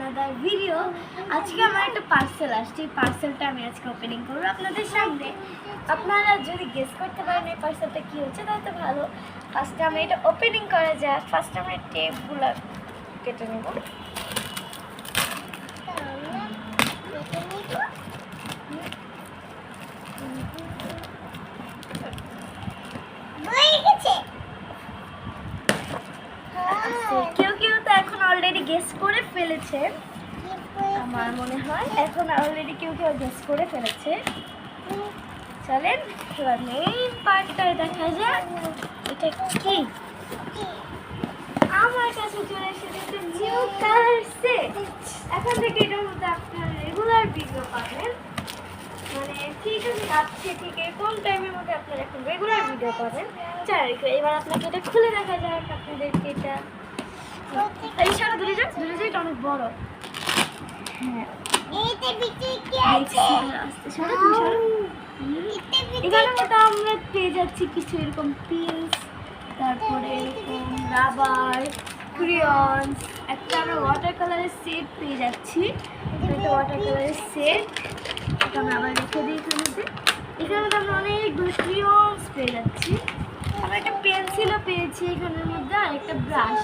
another video. আজকে আমার একটা পার্সেল আসছে, এই পার্সেলটা আমি আজকে ওপেনিং করব আপনাদের সামনে। আপনারা যদি গেস করতে পারেন এই পার্সেলটা কি হচ্ছে তাহলে তো ভালো। ফার্স্টে আমি এটা ওপেনিং করা যাক। ফার্স্টে আমি টেপগুলো কেটে নেব। কেউ কেউ তো এখন অলরেডি গেস করে ফেলেছে, আমার মনে হয় এখন অলরেডি কেউ কেউ গেস করে ফেলেছে। চলেন এবার মেইন পার্টটা দেখা যাক এটা কি। আমার কাছে চলে এসেছে একটা নিউ কালার সেট। এখন থেকে এটার মধ্যে আপনারা রেগুলার ভিডিও পাবেন, মানে ঠিক আছে আসছে ঠিক এরকম টাইমের মধ্যে আপনারা এখন রেগুলার ভিডিও পাবেন। চল এবার আপনাকে এটা খুলে দেখা যাক আপনাদেরকে। এটা এই সারা দূরে যাক, এটা অনেক বড়। হ্যাঁ এখানে মতো আমরা পেয়ে যাচ্ছি কিছু এরকম পিনস, তারপরে এরকম রাবার, ক্রিয়ন্স, একটা আমরা ওয়াটার কালারের সেট পেয়ে যাচ্ছি। একটা ওয়াটার কালারের সেট এটা আমরা আবার রেখে দিই এখানে। এখানে মধ্যে আমরা অনেকগুলো ক্রিয়ন্স পেয়ে যাচ্ছি। আমরা একটা পেন্সিলও পেয়েছি এখানের মধ্যে, আর একটা ব্রাশ।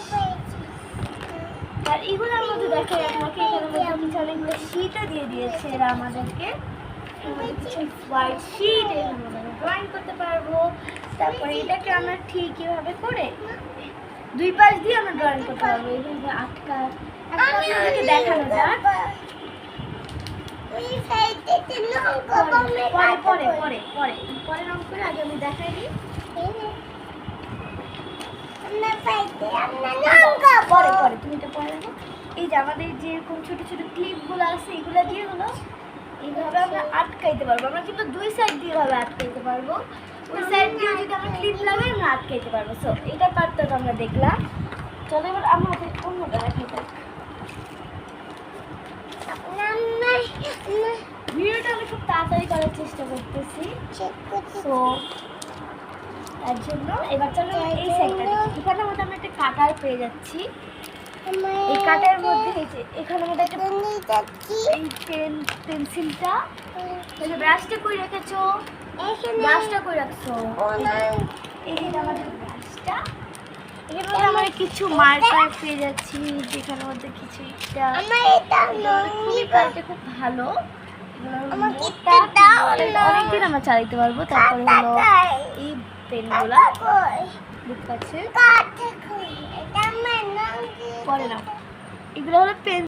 আর এগুলোর মধ্যে দেখে আপনাকে এখানের মধ্যে অনেকগুলো শীটও দিয়ে দিয়েছে এরা আমাদেরকে। কিছু হোয়াইট শীট এর মধ্যে ড্রয়িং করতে পারবো। তারপরে এটাকে আমরা ঠিক এভাবে করে দুই পাশ দিয়ে আমরা ড্রয়িং করতে পারবো। এইভাবে আটকা আপনাদেরকে দেখানো যাক। পরে রং করে আগে আমি দেখাই দিই। পরে তুমি এটা পরে দেখো। এই যে আমাদের যেরকম ছোট ছোট ক্লিপগুলো আছে এগুলো দিয়ে হলো এইভাবে আমরা আটকাইতে পারবো। আমরা কিন্তু দুই সাইড দিয়ে ভাবে আটকাইতে পারবো। ওই সাইড দিয়ে যদি আমরা ক্লিপ লাগাই আমরা আটকাইতে পারবো। সো এটা পার্টটা তো আমরা দেখলাম। চলো এবার আমরা অন্যটা দেখাই যাক। ভিডিওটা আমি খুব তাড়াতাড়ি করার চেষ্টা করতেছি, সো তার জন্য এবার চলো এই সাইডটা দেখি। এখানের মধ্যে আমরা একটা কাটার পেয়ে যাচ্ছি। এই কাটার মধ্যে এই যে এখানের মধ্যে একটা এই পেন্সিলটা, ব্রাশটা কই রেখেছো? ব্রাশটা কই রাখছো? এই যে আমাদের ব্রাশটা। এর মধ্যে আমরা কিছু মার্কার পেয়ে যাচ্ছি যেখানের মধ্যে কিছু খুব ভালো। অনেকদিন আমরা চালাইতে পারবো। তারপরে হলো এই পেনগুলা দেখতে পাচ্ছেন, পরে না এগুলো হলো পেন।